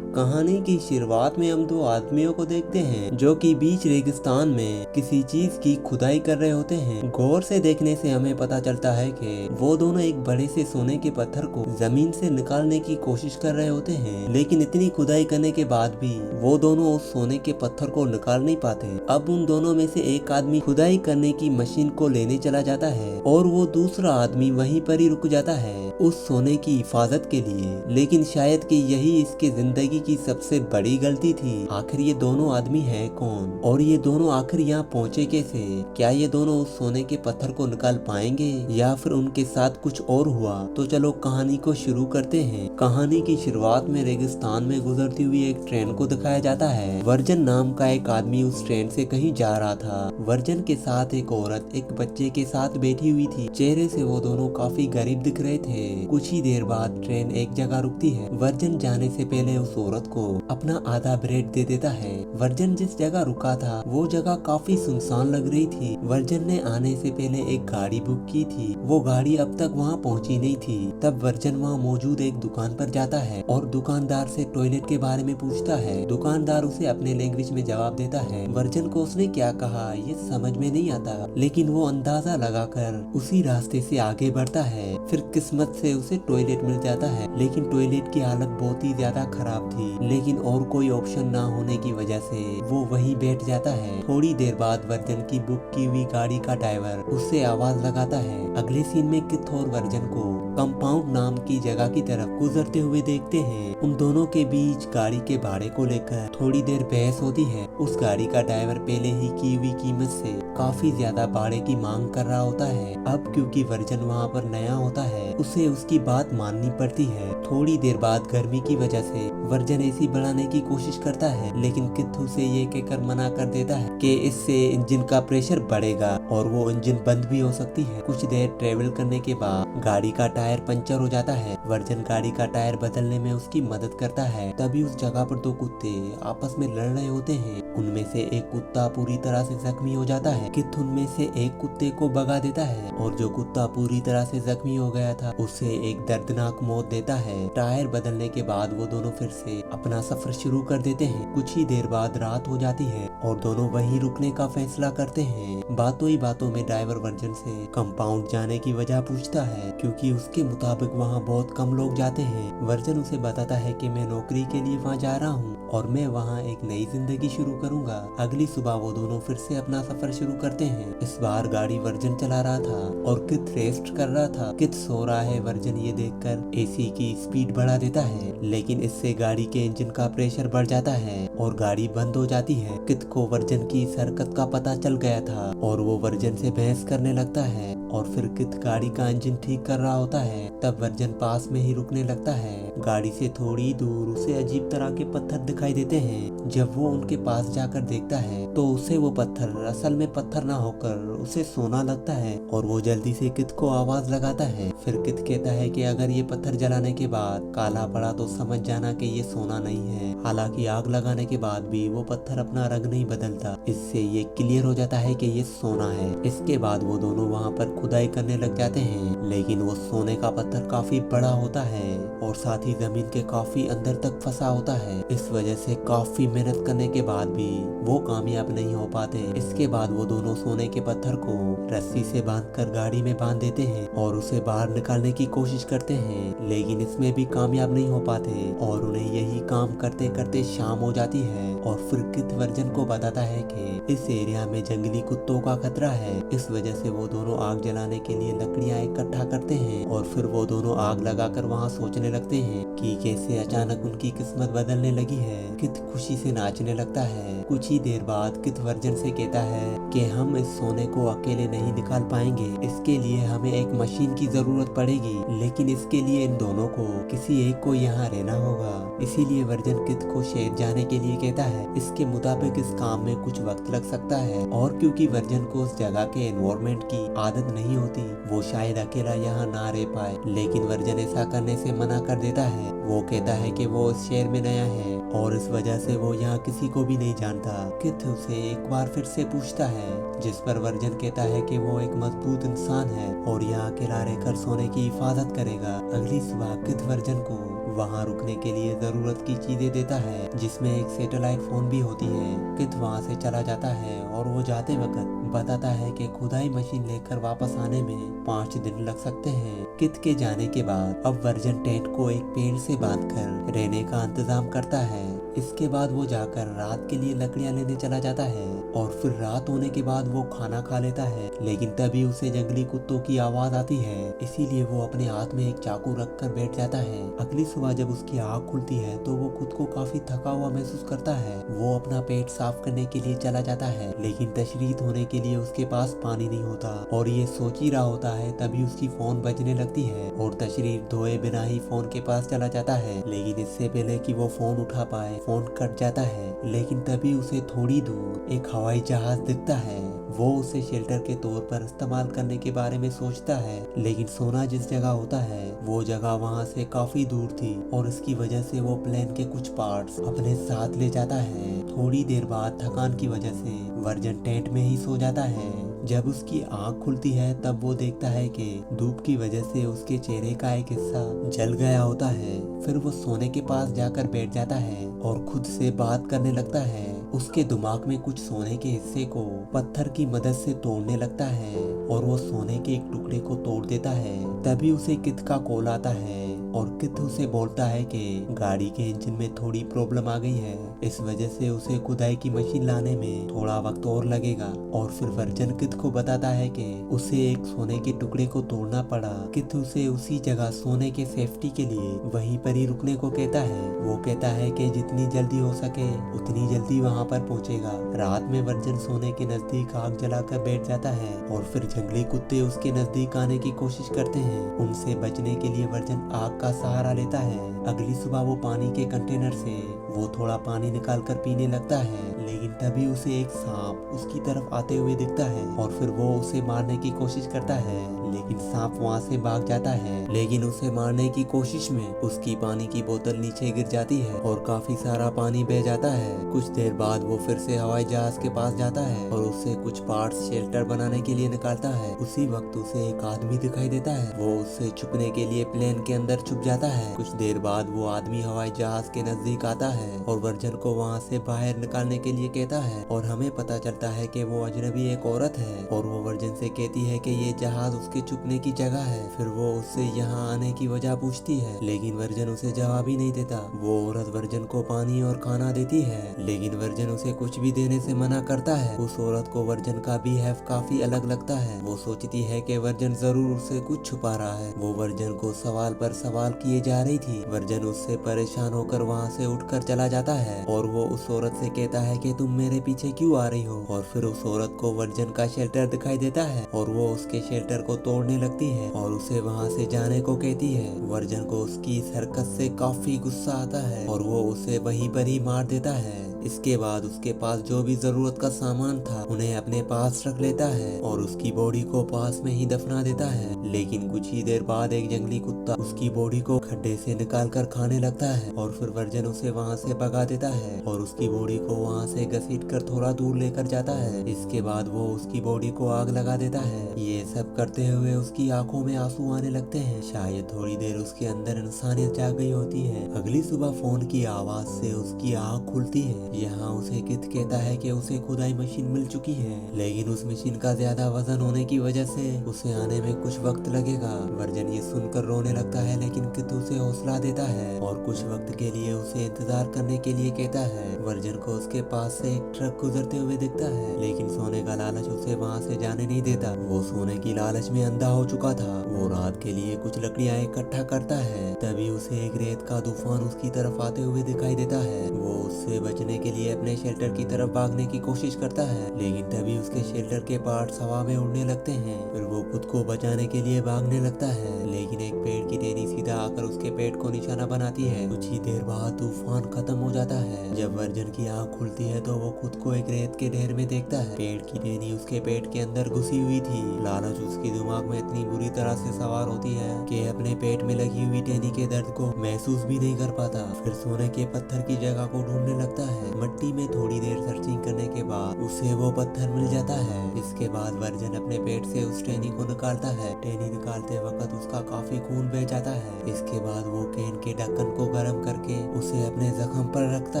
कहानी की शुरुआत में हम दो आदमियों को देखते हैं जो कि बीच रेगिस्तान में किसी चीज की खुदाई कर रहे होते हैं। गौर से देखने से हमें पता चलता है कि वो दोनों एक बड़े से सोने के पत्थर को जमीन से निकालने की कोशिश कर रहे होते हैं, लेकिन इतनी खुदाई करने के बाद भी वो दोनों उस सोने के पत्थर को निकाल नहीं पाते। अब उन दोनों में से एक आदमी खुदाई करने की मशीन को लेने चला जाता है और वो दूसरा आदमी वहीं पर ही रुक जाता है उस सोने की हिफाजत के लिए। लेकिन शायद कि यही इसके जिंदगी की सबसे बड़ी गलती थी। आखिर ये दोनों आदमी है कौन और ये दोनों आखिर यहाँ पहुँचे कैसे? क्या ये दोनों उस सोने के पत्थर को निकाल पाएंगे या फिर उनके साथ कुछ और हुआ? तो चलो कहानी को शुरू करते हैं। कहानी की शुरुआत में रेगिस्तान में गुजरती हुई एक ट्रेन को दिखाया जाता है। वर्जन नाम का एक आदमी उस ट्रेन से कहीं जा रहा था। वर्जन के साथ एक औरत एक बच्चे के साथ बैठी हुई थी। चेहरे से वो दोनों काफी गरीब दिख रहे थे। कुछ ही देर बाद ट्रेन एक जगह रुकती है। वर्जन जाने से पहले उस औरत को अपना आधा ब्रेड दे देता है। वर्जन जिस जगह रुका था वो जगह काफी सुनसान लग रही थी। वर्जन ने आने से पहले एक गाड़ी बुक की थी। वो गाड़ी अब तक वहाँ पहुँची नहीं थी। तब वर्जन वहाँ मौजूद एक दुकान पर जाता है और दुकानदार से टॉयलेट के बारे में पूछता है। दुकानदार उसे अपने लैंग्वेज में जवाब देता है। वर्जन को उसने क्या कहा ये समझ में नहीं आता, लेकिन वो अंदाजा लगाकर उसी रास्ते से आगे बढ़ता है। फिर किस्मत से उसे टॉयलेट मिल जाता है, लेकिन टॉयलेट की हालत बहुत ही ज्यादा खराब थी। लेकिन और कोई ऑप्शन ना होने की वजह से वो वहीं बैठ जाता है। थोड़ी देर बाद वर्जन की बुक की हुई गाड़ी का ड्राइवर उससे आवाज लगाता है। अगले सीन में किथ और वर्जन को कंपाउंड नाम की जगह की तरफ गुजरते हुए देखते हैं। उन दोनों के बीच गाड़ी के भाड़े को लेकर थोड़ी देर बहस होती है। उस गाड़ी का ड्राइवर पहले ही की हुई कीमत से काफी ज्यादा भाड़े की मांग कर रहा होता है। अब क्योंकि वर्जन वहाँ पर नया होता है उसे उसकी बात माननी पड़ती है। थोड़ी देर बाद गर्मी की वजह से वर्जन एसी बढ़ाने की कोशिश करता है, लेकिन किथ उसे ये कहकर मना कर देता है कि इससे इंजन का प्रेशर बढ़ेगा और वो इंजन बंद भी हो सकती है। कुछ देर ट्रेवल करने के बाद गाड़ी का टायर पंचर हो जाता है। वर्जन गाड़ी का टायर बदलने में उसकी मदद करता है। तभी उस जगह पर दो कुत्ते आपस में लड़ रहे होते हैं। उनमें से एक कुत्ता पूरी तरह से जख्मी हो जाता है। किथ उनमें से एक कुत्ते को भगा देता है और जो कुत्ता पूरी तरह से जख्मी हो गया था उसे एक दर्दनाक मौत देता है। टायर बदलने के बाद वो दोनों फिर से अपना सफर शुरू कर देते हैं। कुछ ही देर बाद रात हो जाती है और दोनों वहीं रुकने का फैसला करते हैं। बातों ही बातों में ड्राइवर वर्जन से कंपाउंड जाने की वजह पूछता है, क्योंकि उसके मुताबिक वहाँ बहुत कम लोग जाते हैं। वर्जन उसे बताता है कि मैं नौकरी के लिए वहाँ जा रहा हूँ और मैं वहाँ एक नई जिंदगी शुरू करूंगा। अगली सुबह वो दोनों फिर से अपना सफर शुरू करते हैं। इस बार गाड़ी वर्जन चला रहा था और किथ रेस्ट कर रहा था। किथ सो रहा है। वर्जन ये देखकर एसी की स्पीड बढ़ा देता है, लेकिन इससे गाड़ी के इंजन का प्रेशर बढ़ जाता है और गाड़ी बंद हो जाती है। किथ को वर्जन की इस हरकत का पता चल गया था और वो वर्जन से बहस करने लगता है और फिर किथ गाड़ी का इंजन ठीक कर रहा होता है। तब वर्जन पास में ही रुकने लगता है। गाड़ी से थोड़ी दूर उसे अजीब तरह के पत्थर दिखाई देते हैं। जब वो उनके पास जाकर देखता है तो उसे वो पत्थर असल में पत्थर ना होकर उसे सोना लगता है और वो जल्दी से किथ को आवाज लगाता है। फिर किथ कहता है कि अगर ये पत्थर जलाने के बाद काला पड़ा तो समझ जाना कि ये सोना नहीं है। हालांकि आग लगाने के बाद भी वो पत्थर अपना रंग नहीं बदलता। इससे ये क्लियर हो जाता है कि ये सोना है। इसके बाद वो दोनों वहाँ पर खुदाई करने लग जाते हैं, लेकिन वो सोने का पत्थर काफी बड़ा होता है और साथ ही जमीन के काफी अंदर तक फंसा होता है। इस वजह से काफी मेहनत करने के बाद भी वो कामयाब नहीं हो पाते। इसके बाद वो दोनों सोने के पत्थर को रस्सी से बांधकर गाड़ी में बांध देते हैं और उसे बाहर निकालने की कोशिश करते हैं, लेकिन इसमें भी कामयाब नहीं हो पाते और उन्हें यही काम करते करते शाम हो जाती है। और फिर किथ वर्जन को बताता है कि इस एरिया में जंगली कुत्तों का खतरा है। इस वजह से वो दोनों आग जलाने के लिए लकड़ियां इकट्ठा करते हैं और फिर वो दोनों आग लगाकर वहाँ सोचने लगते हैं कि कैसे अचानक उनकी किस्मत बदलने लगी है। किथ खुशी से नाचने लगता है। कुछ ही देर बाद किथ वर्जन से कहता है कि हम इस सोने को अकेले नहीं निकाल पाएंगे। इसके लिए हमें एक मशीन की जरूरत पड़ेगी, लेकिन इसके लिए इन दोनों को किसी एक को यहाँ रहना होगा। इसीलिए वर्जन किथ को शहर जाने के लिए कहता है। इसके मुताबिक इस काम में कुछ वक्त लग सकता है और क्योंकि वर्जन को उस जगह के एनवायरनमेंट की आदत नहीं होती वो शायद अकेला यहाँ ना रह पाए, लेकिन वर्जन ऐसा करने से मना कर देता है। वो कहता है कि वो इस शहर में नया है और इस वजह से वो यहाँ किसी को भी नहीं जानता। किथ उसे एक बार फिर से पूछता है, जिस पर वर्जन कहता है कि वो एक मजबूत इंसान है और यहाँ अकेला रहकर सोने की हिफाजत करेगा। अगली सुबह किथ वर्जन को वहाँ रुकने के लिए जरूरत की चीजें देता है, जिसमें एक सैटेलाइट फोन भी होती है। किथ वहाँ से चला जाता है और वो जाते वक्त बताता है कि खुदाई मशीन लेकर वापस आने में 5 दिन लग सकते हैं। किथ के जाने के बाद अब वर्जन टेंट को एक पेड़ से बांधकर रहने का इंतजाम करता है। इसके बाद वो जाकर रात के लिए लकड़ियां लेने चला जाता है और फिर रात होने के बाद वो खाना खा लेता है, लेकिन तभी उसे जंगली कुत्तों की आवाज आती है, इसीलिए वो अपने हाथ में एक चाकू रखकर बैठ जाता है। अगली सुबह जब उसकी आँख खुलती है तो वो खुद को काफी थका हुआ महसूस करता है। वो अपना पेट साफ करने के लिए चला जाता है, लेकिन तशरीह होने के लिए उसके पास पानी नहीं होता और ये सोच ही रहा होता है तभी उसकी फोन बजने लगती है और तशरीह धोए बिना ही फोन के पास चला जाता है। लेकिन इससे पहले कि वो फोन उठा पाए फोन कट जाता है, लेकिन तभी उसे थोड़ी दूर एक हवाई जहाज दिखता है। वो उसे शेल्टर के तौर पर इस्तेमाल करने के बारे में सोचता है, लेकिन सोना जिस जगह होता है वो जगह वहाँ से काफी दूर थी और इसकी वजह से वो प्लेन के कुछ पार्ट्स अपने साथ ले जाता है। थोड़ी देर बाद थकान की वजह से वर्जन टेंट में ही सो जाता है। जब उसकी आंख खुलती है तब वो देखता है कि धूप की वजह से उसके चेहरे का एक हिस्सा जल गया होता है। फिर वो सोने के पास जाकर बैठ जाता है और खुद से बात करने लगता है। उसके दिमाग में कुछ सोने के हिस्से को पत्थर की मदद से तोड़ने लगता है और वो सोने के एक टुकड़े को तोड़ देता है। तभी उसे किथ का कॉल आता है और किथ उसे बोलता है कि गाड़ी के इंजन में थोड़ी प्रॉब्लम आ गई है, इस वजह से उसे खुदाई की मशीन लाने में थोड़ा वक्त और लगेगा। और फिर वर्जन किथ को बताता है कि उसे एक सोने के टुकड़े को तोड़ना पड़ा। किथ उसे उसी जगह सोने के सेफ्टी के लिए वहीं पर ही रुकने को कहता है। वो कहता है कि जितनी जल्दी हो सके उतनी जल्दी वहाँ पर पहुँचेगा। रात में वर्जन सोने के नजदीक आग जलाकर बैठ जाता है और फिर जंगली कुत्ते उसके नजदीक आने की कोशिश करते हैं। उनसे बचने के लिए वर्जन आग का सहारा लेता है। अगली सुबह वो पानी के कंटेनर से वो थोड़ा पानी निकाल कर पीने लगता है, लेकिन तभी उसे एक सांप उसकी तरफ आते हुए दिखता है और फिर वो उसे मारने की कोशिश करता है, लेकिन सांप वहाँ से भाग जाता है। लेकिन उसे मारने की कोशिश में उसकी पानी की बोतल नीचे गिर जाती है और काफी सारा पानी बह जाता है। कुछ देर बाद वो फिर से हवाई जहाज के पास जाता है और उससे कुछ पार्ट्स शेल्टर बनाने के लिए निकालता है। उसी वक्त उसे एक आदमी दिखाई देता है। वो उससे छुपने के लिए प्लेन के अंदर छुप जाता है। कुछ देर बाद वो आदमी हवाई जहाज के नजदीक आता है और वर्जन को वहाँ से बाहर निकालने के लिए कहता है और हमें पता चलता है कि वो अजनबी एक औरत है और वो वर्जन से कहती है कि ये जहाज उसके छुपने की जगह है। फिर वो उससे यहाँ आने की वजह पूछती है, लेकिन वर्जन उसे जवाब ही नहीं देता। वो औरत वर्जन को पानी और खाना देती है, लेकिन वर्जन उसे कुछ भी देने से मना करता है। उस औरत को वर्जन का बिहेव काफी अलग लगता है। वो सोचती है कि वर्जन जरूर उससे कुछ छुपा रहा है। वो वर्जन को सवाल पर सवाल किए जा रही थी। वर्जन उससे परेशान होकर वहाँ से उठकर चला जाता है और वो उस औरत से कहता है कि तुम मेरे पीछे क्यों आ रही हो। और फिर उस औरत को वर्जन का शेल्टर दिखाई देता है और वो उसके शेल्टर को तोड़ने लगती है और उसे वहाँ से जाने को कहती है। वर्जन को उसकी इस हरकत से काफी गुस्सा आता है और वो उसे वहीं पर ही मार देता है। इसके बाद उसके पास जो भी जरूरत का सामान था उन्हें अपने पास रख लेता है और उसकी बॉडी को पास में ही दफना देता है। लेकिन कुछ ही देर बाद एक जंगली कुत्ता उसकी बॉडी को खड्डे से निकाल कर खाने लगता है और फिर वर्जन उसे वहाँ से भगा देता है और उसकी बॉडी को वहाँ से घसीट कर थोड़ा दूर लेकर जाता है। इसके बाद वो उसकी बॉडी को आग लगा देता है। ये सब करते हुए उसकी आंखों में आंसू आने लगते हैं। शायद थोड़ी देर उसके अंदर इंसानियत जाग गई होती है। अगली सुबह फोन की आवाज से उसकी आँख खुलती है। यहाँ उसे किथ कहता है कि उसे खुदाई मशीन मिल चुकी है, लेकिन उस मशीन का ज्यादा वजन होने की वजह से उसे आने में कुछ वक्त लगेगा। वर्जन ये सुनकर रोने लगता है, लेकिन किथ उसे हौसला देता है और कुछ वक्त के लिए उसे इंतजार करने के लिए कहता है। वर्जन को उसके पास से एक ट्रक गुजरते हुए दिखता है, लेकिन सोने का लालच उसे वहाँ से जाने नहीं देता। वो सोने की लालच में अंधा हो चुका था। वो रात के लिए कुछ लकड़ियाँ इकट्ठा करता है। तभी उसे एक रेत का तूफान उसकी तरफ आते हुए दिखाई देता है। वो उससे बचने के लिए अपने शेल्टर की तरफ भागने की कोशिश करता है, लेकिन तभी उसके शेल्टर के पार्ट्स हवा में उड़ने लगते हैं। फिर वो खुद को बचाने के लिए भागने लगता है, लेकिन एक पेड़ की टहनी सीधा आकर उसके पेट को निशाना बनाती है। कुछ ही देर बाद तूफान खत्म हो जाता है। जब वर्जन की आँख खुलती है तो वो खुद को एक रेत के ढेर में देखता है। पेड़ की टहनी उसके पेट के अंदर घुसी हुई थी। लालच उसके दिमाग में इतनी बुरी तरह से सवार होती है कि अपने पेट में लगी हुई टहनी के दर्द को महसूस भी नहीं कर पाता। फिर सोने के पत्थर की जगह को ढूंढने लगता है। मिट्टी में थोड़ी देर सर्चिंग करने के बाद उसे वो पत्थर मिल जाता है। इसके बाद वर्जन अपने पेट से उस टहनी को निकालता है। टहनी निकालते वक्त उसका काफी खून बह जाता है। इसके बाद वो केन के ढक्कन को गर्म करके उसे अपने जख्म पर रखता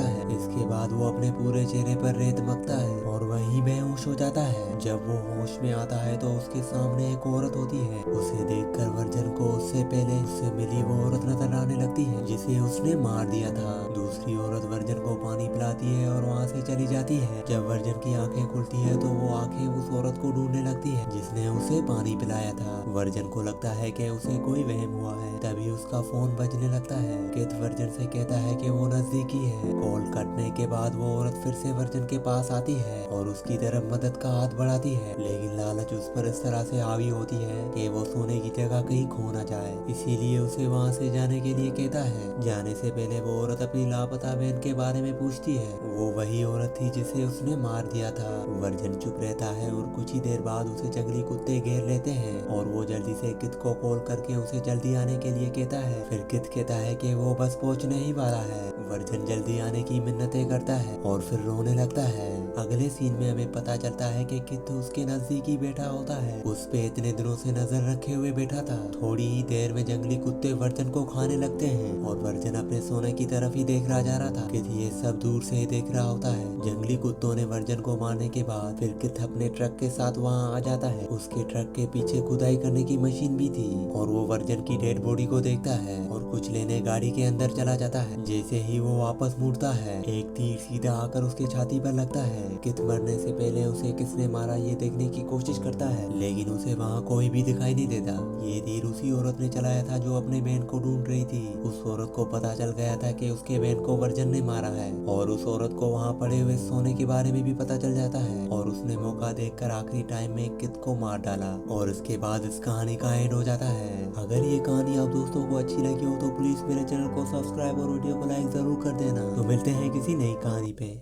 है। इसके बाद वो अपने पूरे चेहरे पर रेत मकता है और वहीं बेहोश हो जाता है। जब वो होश में आता है तो उसके सामने एक औरत होती है। उसे देखकर वर्जन को उससे पहले उससे मिली वो औरत नजर आने लगती है जिसे उसने मार दिया था। दूसरी औरत वर्जन को पानी पिलाती है और वहाँ से चली जाती है। जब वर्जन की आंखें खुलती है तो वो आंखें उस औरत को ढूंढने लगती है जिसने उसे पानी पिलाया था। वर्जन को लगता है कि उसे कोई वहम हुआ है। तभी उसका फोन बजने लगता है। किथ वर्जन से कहता है कि वो नजदीकी है। कॉल कटने के बाद वो औरत फिर से वर्जन के पास आती है और उसकी तरफ मदद का हाथ बढ़ाती है, लेकिन लालच उस पर इस तरह से हावी होती है कि वो सोने की जगह कहीं खो ना जाए, इसीलिए उसे वहाँ से जाने के लिए कहता है। जाने से पहले वो औरत अपनी लापता बहन के बारे में पूछती है। वो वही औरत थी जिसे उसने मार दिया था। वर्जन चुप रहता है और कुछ ही देर बाद उसे जंगली कुत्ते घेर लेते हैं और वो जल्दी से किथ को कॉल करके उसे जल्दी आने के लिए कहता है। फिर किथ कहता है कि वो बस पहुंचने ही वाला है। वर्जन जल्दी आने की मिन्नतें करता है और फिर रोने लगता है। अगले सीन में हमें पता चलता है कि किथ उसके नजदीक ही बैठा होता है। उस पे इतने दिनों से नजर रखे हुए बैठा था। थोड़ी ही देर में जंगली कुत्ते वर्जन को खाने लगते हैं और वर्जन अपने सोने की तरफ ही देख रहा जा रहा था। किथ ये सब दूर से ही देख रहा होता है। जंगली कुत्तों ने वर्जन को मारने के बाद फिर किथ अपने ट्रक के साथ वहाँ आ जाता है। उसके ट्रक के पीछे खुदाई करने की मशीन भी थी और वो वर्जन की डेड बॉडी को देखता है और कुछ लेने गाड़ी के अंदर चला जाता है। जैसे ही वो वापस मुड़ता है एक तीर सीधा आकर उसके छाती पर लगता है। किथ मरने से पहले उसे किसने मारा ये देखने की कोशिश करता है, लेकिन उसे वहाँ कोई भी दिखाई नहीं देता। ये तीर उसी औरत ने चलाया था जो अपने बहन को ढूंढ रही थी। उस औरत को पता चल गया था कि उसके बहन को वर्जन ने मारा है और उस औरत को वहाँ पड़े हुए सोने के बारे में भी पता चल जाता है और उसने मौका देखकर आखिरी टाइम में किथ को मार डाला और इसके बाद इस कहानी का एंड हो जाता है। अगर ये कहानी आप दोस्तों को अच्छी लगी हो तो प्लीज मेरे चैनल को सब्सक्राइब और वीडियो को लाइक जरूर कर देना। तो मिलते हैं किसी नई कहानी पे।